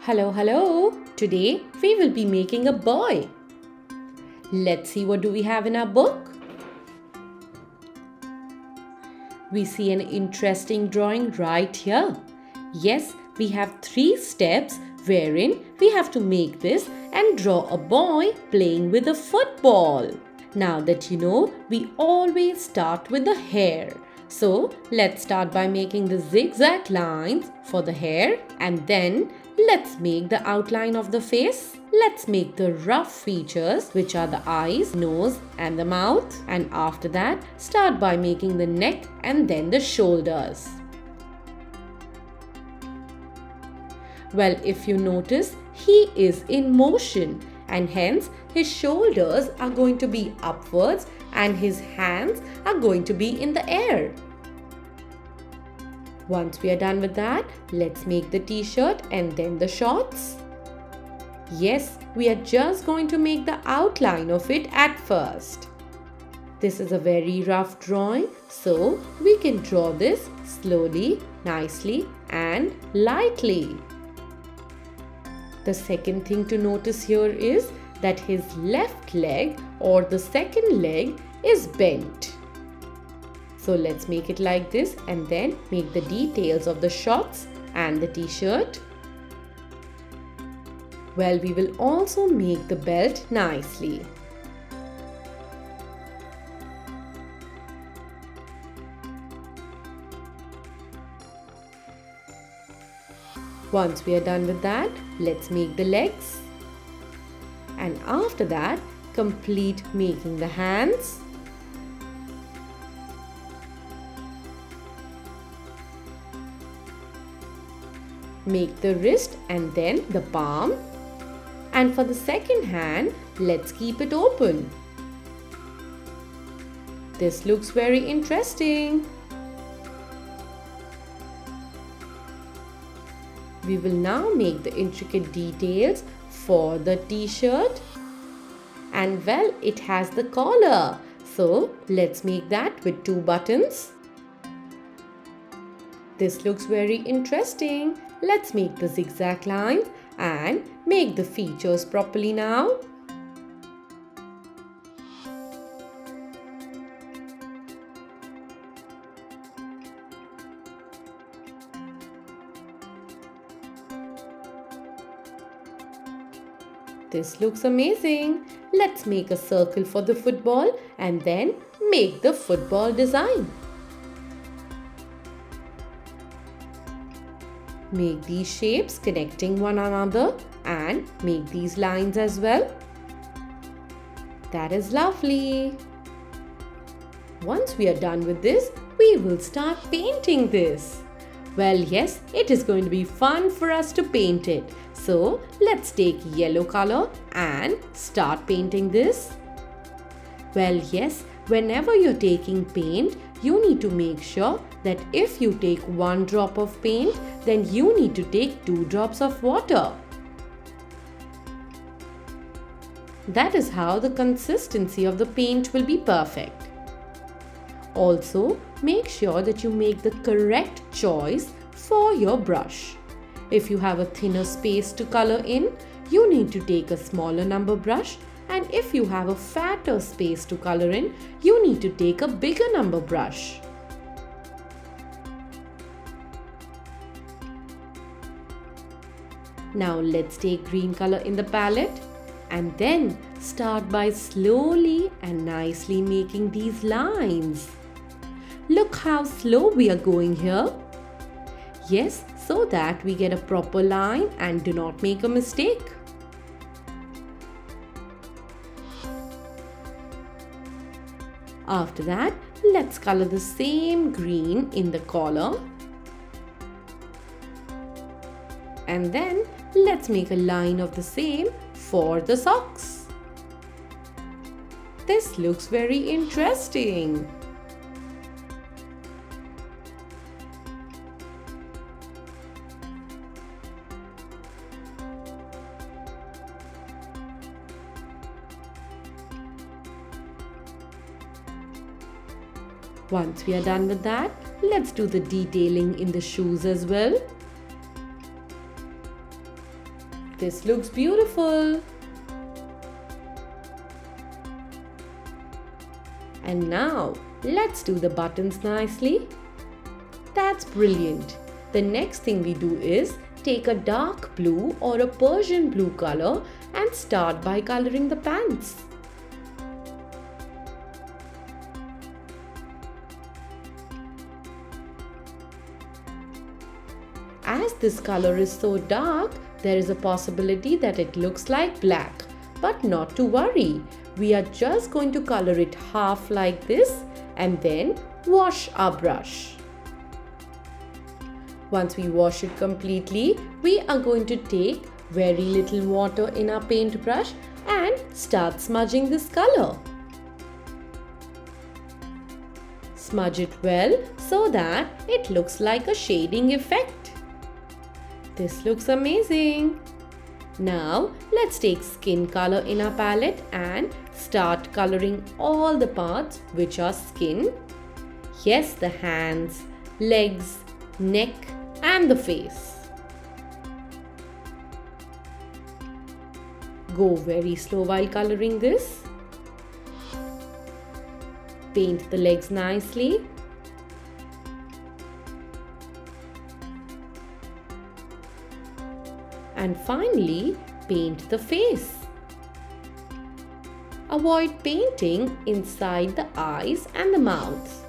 Hello, hello! Today we will be making a boy. Let's see what do we have in our book. We see an interesting drawing right here. Yes, we have 3 steps wherein we have to make this and draw a boy playing with a football. Now that you know, we always start with the hair. So let's start by making the zigzag lines for the hair, and then let's make the outline of the face. Let's make the rough features, which are the eyes, nose and the mouth. And after that, start by making the neck and then the shoulders. Well, if you notice, he is in motion and hence his shoulders are going to be upwards and his hands are going to be in the air. Once we are done with that, let's make the t-shirt and then the shorts. Yes, we are just going to make the outline of it at first. This is a very rough drawing, so we can draw this slowly, nicely and lightly. The second thing to notice here is that his left leg or the second leg is bent. So let's make it like this and then make the details of the shorts and the t-shirt. Well, we will also make the belt nicely. Once we are done with that, let's make the legs. And after that, complete making the hands. Make the wrist and then the palm. And for the second hand, let's keep it open. This looks very interesting. We will now make the intricate details for the t-shirt. And well, it has the collar. So let's make that with 2 buttons. This looks very interesting. Let's make the zigzag lines and make the features properly now. This looks amazing. Let's make a circle for the football and then make the football design. Make these shapes connecting one another and make these lines as well. That is lovely. Once we are done with this, we will start painting this. Well, yes, it is going to be fun for us to paint it. So let's take yellow color and start painting this. Well, yes, whenever you're taking paint, you need to make sure that if you take 1 drop of paint, then you need to take 2 drops of water. That is how the consistency of the paint will be perfect. Also, make sure that you make the correct choice for your brush. If you have a thinner space to color in, you need to take a smaller number brush, and if you have a fatter space to color in, you need to take a bigger number brush. Now let's take green color in the palette and then start by slowly and nicely making these lines. Look how slow we are going here. Yes, so that we get a proper line and do not make a mistake. After that, let's color the same green in the collar. And then let's make a line of the same for the socks. This looks very interesting. Once we are done with that, let's do the detailing in the shoes as well. This looks beautiful. And now, let's do the buttons nicely. That's brilliant. The next thing we do is take a dark blue or a Persian blue color and start by coloring the pants. As this color is so dark, there is a possibility that it looks like black. But not to worry, we are just going to color it half like this and then wash our brush. Once we wash it completely, we are going to take very little water in our paintbrush and start smudging this color. Smudge it well so that it looks like a shading effect. This looks amazing. Now let's take skin color in our palette and start coloring all the parts which are skin. Yes, the hands, legs, neck and the face. Go very slow while coloring this. Paint the legs nicely. And finally, paint the face. Avoid painting inside the eyes and the mouth.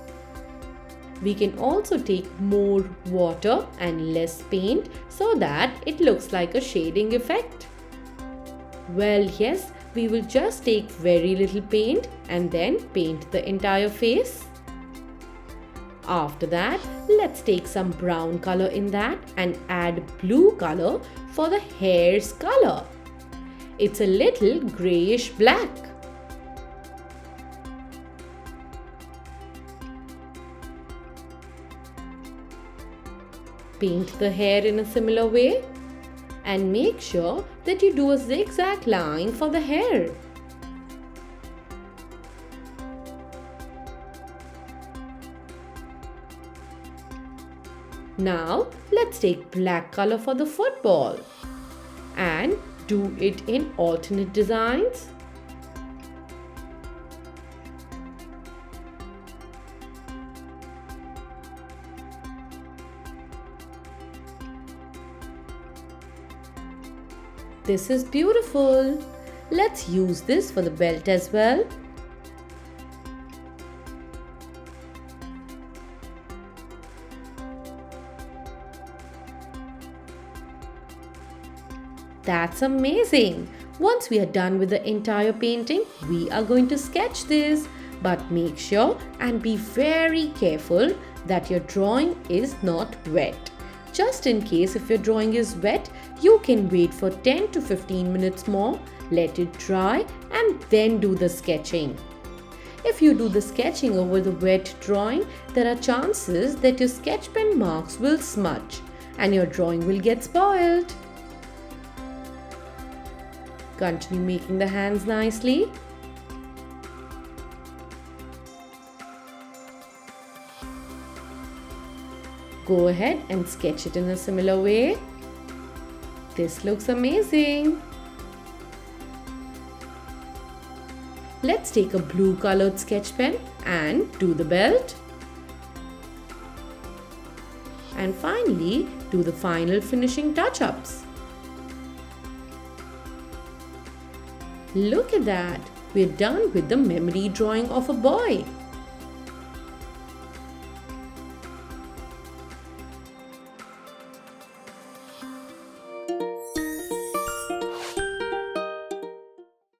We can also take more water and less paint so that it looks like a shading effect. Well, yes, we will just take very little paint and then paint the entire face. After that, let's take some brown color in that and add blue color for the hair's color. It's a little grayish black. Paint the hair in a similar way and make sure that you do a zigzag line for the hair. Now let's take black color for the football and do it in alternate designs. This is beautiful. Let's use this for the belt as well. That's amazing! Once we are done with the entire painting, we are going to sketch this. But make sure and be very careful that your drawing is not wet. Just in case if your drawing is wet, you can wait for 10 to 15 minutes more, let it dry and then do the sketching. If you do the sketching over the wet drawing, there are chances that your sketch pen marks will smudge and your drawing will get spoiled. Continue making the hands nicely. Go ahead and sketch it in a similar way. This looks amazing. Let's take a blue colored sketch pen and do the belt. And finally, do the final finishing touch-ups. Look at that! We're done with the memory drawing of a boy.